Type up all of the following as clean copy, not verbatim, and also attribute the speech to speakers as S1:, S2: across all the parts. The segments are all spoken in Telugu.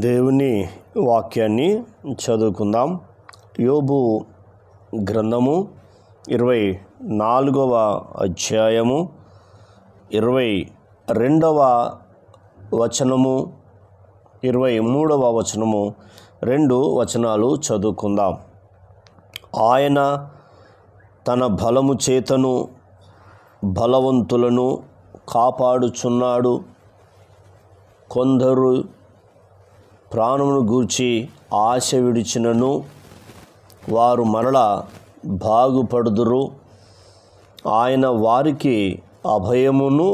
S1: దేవుని వాక్యాన్ని చదువుకుందాం. యోబు గ్రంథము 24వ అధ్యాయము 22వ వచనము 23వ వచనము 2 వచనాలు చదువుకుందాం. ఆయన తన బలము చేతను బలవంతులను కాపాడుచున్నాడు. కొందరు ప్రాణమును గూర్చి ఆశ విడిచినను వారు మరల బాగుపడుదురు. ఆయన వారికి అభయమును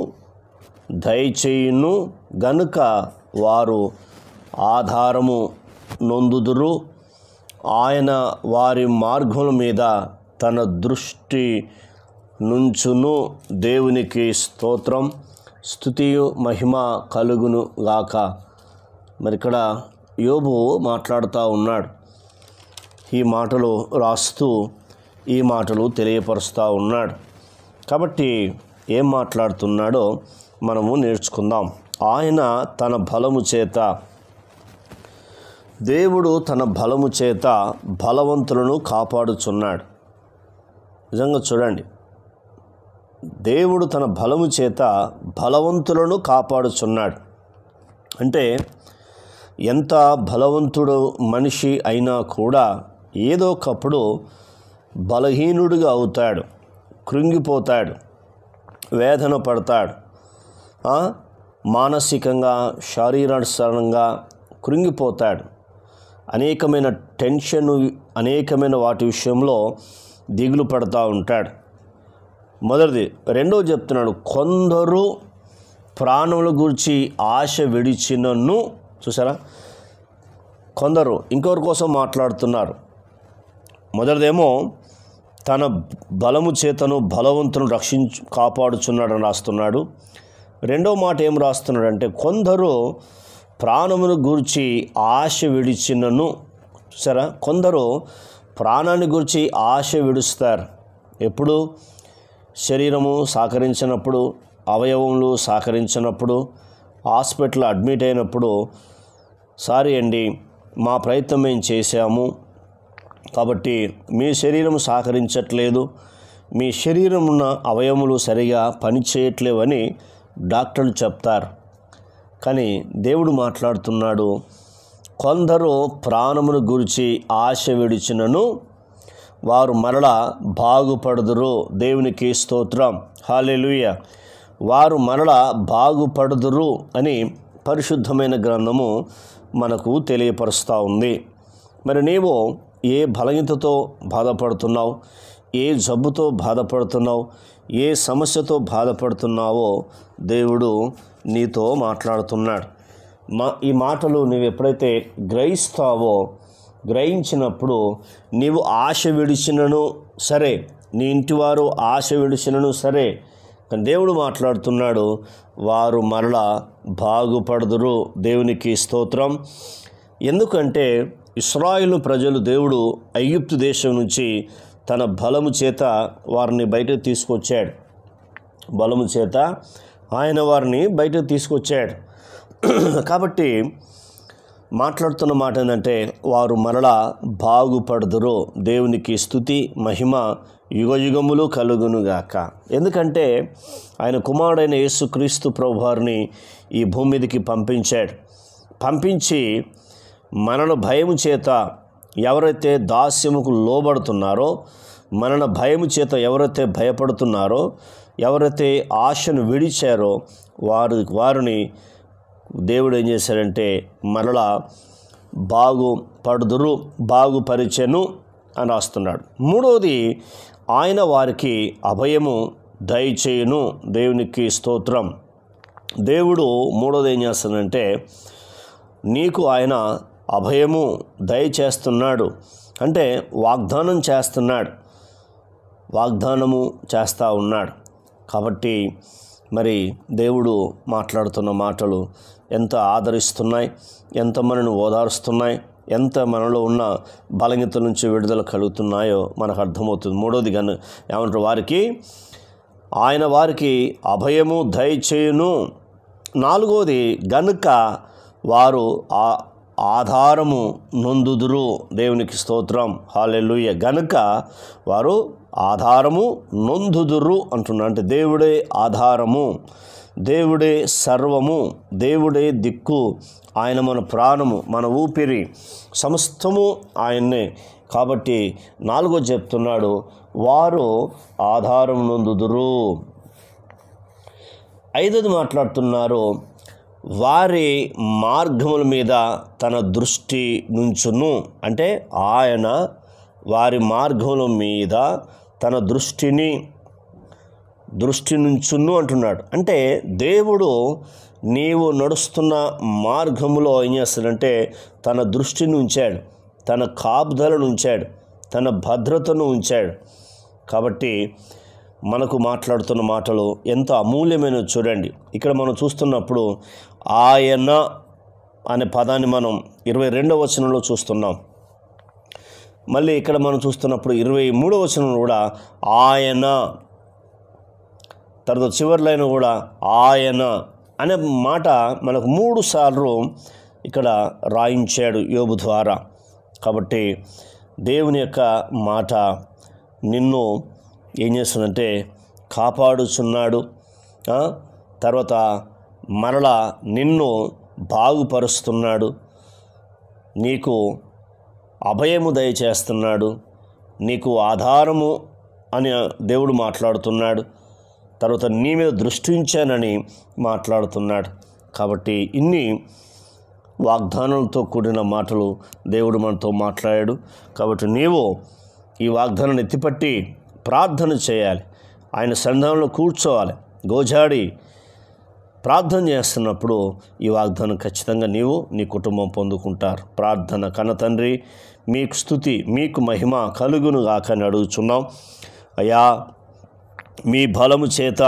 S1: దయచేయును గనుక వారు ఆధారము నొందుదురు. ఆయన వారి మార్గముల మీద తన దృష్టి నుంచును. దేవునికి స్తోత్రం, స్తుతియు మహిమ కలుగును గాక. మరి ఇక్కడ యోబు మాట్లాడుతూ ఉన్నాడు. ఈ మాటలు రాస్తూ ఈ మాటలు తెలియపరుస్తూ ఉన్నాడు. కాబట్టి ఏం మాట్లాడుతున్నాడో మనము నేర్చుకుందాం. ఆయన తన బలము చేత, దేవుడు తన బలము చేత బలవంతులను కాపాడుచున్నాడు. నిజంగా చూడండి, దేవుడు తన బలము చేత బలవంతులను కాపాడుచున్నాడు. అంటే ఎంత బలవంతుడు మనిషి అయినా కూడా ఏదో ఒకప్పుడు బలహీనుడిగా అవుతాడు, కృంగిపోతాడు, వేదన పడతాడు, మానసికంగా శారీరకంగా కృంగిపోతాడు. అనేకమైన టెన్షన్, అనేకమైన వాటి విషయంలో దిగులు పడుతూ ఉంటాడు. మొదటిది. రెండోది చెప్తున్నాడు, కొందరు ప్రాణముల గురించి ఆశ విడిచినను. చూసారా, కొందరు ఇంకొకరి కోసం మాట్లాడుతున్నారు. మొదటిదేమో తన బలము చేతను బలవంతులను కాపాడుచున్నాడని రాస్తున్నాడు. రెండో మాట ఏం రాస్తున్నాడంటే, కొందరు ప్రాణమును గూర్చి ఆశ విడిచినను. చూసారా, కొందరు ప్రాణాన్ని గురించి ఆశ విడుస్తారు. ఎప్పుడు? శరీరము సహకరించినప్పుడు, అవయవములు సహకరించినప్పుడు, హాస్పిటల్ అడ్మిట్ అయినప్పుడు, సారీ అండి, మా ప్రయత్నం మేము చేశాము, కాబట్టి మీ శరీరం సహకరించట్లేదు, మీ శరీరం ఉన్న అవయవములు సరిగా పనిచేయట్లేవని డాక్టర్లు చెప్తారు. కానీ దేవుడు మాట్లాడుతున్నాడు, కొందరు ప్రాణమును గురించి ఆశ విడిచినను వారు మరలా బాగుపడుదురు. దేవునికి స్తోత్రం, హల్లెలూయా. వారు మరలా బాగుపడుదురు అని పరిశుద్ధమైన గ్రంథము మనకు తెలియపరుస్తూ ఉంది. మరి నీవు ఏ బలహీనతతో బాధపడుతున్నావు, ఏ జబ్బుతో బాధపడుతున్నావు, ఏ సమస్యతో బాధపడుతున్నావో దేవుడు నీతో మాట్లాడుతున్నాడు. ఈ మాటలు నీవు ఎప్పుడైతే గ్రహిస్తావో, గ్రహించినప్పుడు నీవు ఆశ విడిచినను సరే, నీ ఇంటివారు ఆశ విడిచినను సరే, కానీ దేవుడు మాట్లాడుతున్నాడు, వారు మరలా బాగుపడుదురు. దేవునికి స్తోత్రం. ఎందుకంటే ఇశ్రాయేలు ప్రజలు దేవుడు ఐగుప్తు దేశం నుంచి తన బలము చేత వారిని బయటకు తీసుకొచ్చాడు. బలము చేత ఆయన వారిని బయటకు తీసుకొచ్చాడు. కాబట్టి మాట్లాడుతున్న మాట ఏంటంటే, వారు మరలా బాగుపడుదురు. దేవునికి స్తుతి మహిమ యుగయుగములు కలుగునుగాక. ఎందుకంటే ఆయన కుమారుడైన యేసుక్రీస్తు ప్రభువారిని ఈ భూమి మీదకి పంపించాడు. పంపించి మరణ భయము చేత ఎవరైతే దాస్యముకు లోబడుతున్నారో, మరణ భయము చేత ఎవరైతే భయపడుతున్నారో, ఎవరైతే ఆశను విడిచారో వారిని దేవుడు ఏం చేశాడంటే మరలా బాగుపడుదురు, బాగుపరిచెను అని రాస్తున్నాడు. మూడవది, ఆయన వారికి అభయము దయచేయును. దేవునికి స్తోత్రం. దేవుడు మూడోది ఏం చేస్తాడంటే, నీకు ఆయన అభయము దయచేస్తున్నాడు. అంటే వాగ్దానం చేస్తున్నాడు, వాగ్దానము చేస్తూ ఉన్నాడు. కాబట్టి మరి దేవుడు మాట్లాడుతున్న మాటలు ఎంత ఆదరిస్తున్నాయి, ఎంత మనను ఓదారుస్తున్నాయి, ఎంత మనలో ఉన్న బలహీనతల నుంచి విడుదల కలుగుతున్నాయో మనకు అర్థమవుతుంది. మూడోది ఏమంటారు, ఆయన వారికి అభయము దయచేయును. నాలుగోది, గనుక వారు ఆధారము నొందుదురు. దేవునికి స్తోత్రం, హల్లెలూయా. గనుక వారు ఆధారము నొందుదురు అంటున్నారు. అంటే దేవుడే ఆధారము, దేవుడే సర్వము, దేవుడే దిక్కు, ఆయన మన ప్రాణము, మన ఊపిరి, సమస్తము ఆయన్నే. కాబట్టి 4 చెప్తున్నాడు, వారు ఆధారం నొందుదురు. 5 మాట్లాడుతున్నారు, వారి మార్గముల మీద తన దృష్టి నుంచును. అంటే ఆయన వారి మార్గముల మీద తన దృష్టి నుంచును అంటున్నాడు. అంటే దేవుడు నీవు నడుస్తున్న మార్గములో ఏం చేస్తాడంటే తన దృష్టిని ఉంచాడు, తన కాపుదలను ఉంచాడు, తన భద్రతను ఉంచాడు. కాబట్టి మనకు మాట్లాడుతున్న మాటలు ఎంత అమూల్యమైనవి చూడండి. ఇక్కడ మనం చూస్తున్నప్పుడు ఆయన అనే పదాన్ని మనం 22వ వచనంలో చూస్తున్నాం. మళ్ళీ ఇక్కడ మనం చూస్తున్నప్పుడు 23వ వచనంలో కూడా ఆయన, తర్వాత చివరిలైన కూడా ఆయన అనే మాట మనకు 3 సార్లు ఇక్కడ రాయించాడు యోబు ద్వారా. కాబట్టి దేవుని యొక్క మాట నిన్ను ఏం చేస్తుందంటే కాపాడుచున్నాడు. తర్వాత మరలా నిన్ను బాగుపరుస్తున్నాడు, నీకు అభయము దయచేస్తున్నాడు, నీకు ఆధారము అని దేవుడు మాట్లాడుతున్నాడు. తర్వాత నీ మీద దృష్టి ఉంచానని మాట్లాడుతున్నాడు. కాబట్టి ఇన్ని వాగ్దానంతో కూడిన మాటలు దేవుడు మనతో మాట్లాడాడు. కాబట్టి నీవు ఈ వాగ్దానాన్ని ఎత్తిపట్టి ప్రార్థన చేయాలి, ఆయన సన్నిధానంలో కూర్చోవాలి. గోజాడి ప్రార్థన చేస్తున్నప్పుడు ఈ వాగ్దానం ఖచ్చితంగా నీవు నీ కుటుంబం పొందుకుంటారు. ప్రార్థన. కన్న తండ్రి, మీకు స్తుతి, మీకు మహిమ కలుగును గాక అని అడుగుచున్నాం. అయ్యా, మీ బలము చేత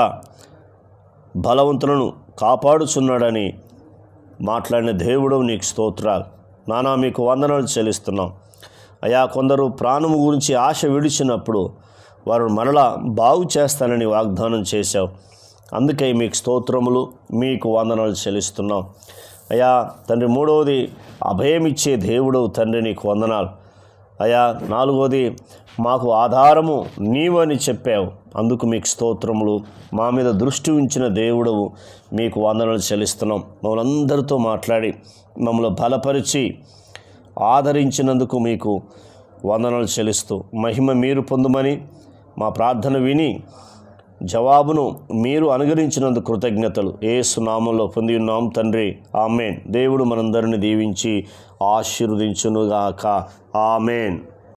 S1: బలవంతులను కాపాడుచున్నాడని మాట్లాడిన దేవుడు నీకు స్తోత్రాలు నానా, మీకు వందనాలు చెల్లిస్తున్నాం. అయ్యా, కొందరు ప్రాణము గురించి ఆశ విడిచినప్పుడు వారు మరలా బాగు చేస్తానని వాగ్దానం చేశావు. అందుకే మీకు స్తోత్రములు, మీకు వందనాలు చెల్లిస్తున్నాం. అయ్యా తండ్రి, 3వది అభయమిచ్చే దేవుడవు తండ్రి, నీకు వందనాలు. అయ్యా 4వది మాకు ఆధారము నీవు అని చెప్పావు, అందుకు మీకు స్తోత్రములు. మా మీద దృష్టి ఉంచిన దేవుడవు, మీకు వందనాలు చెల్లిస్తున్నాం. మమ్మల్ని అందరితో మాట్లాడి మమ్మల్ని బలపరిచి ఆదరించినందుకు మీకు వందనాలు చెల్లిస్తూ మహిమ మీరు పొందుమని, మా ప్రార్థన విని జవాబును మీరు అనుగ్రహించినందుకు కృతజ్ఞతలు యేసు నామములో పొంది ఉన్నాం తండ్రి, ఆమేన్. దేవుడు మనందరిని దీవించి ఆశీర్వదించునుగాక, ఆమేన్.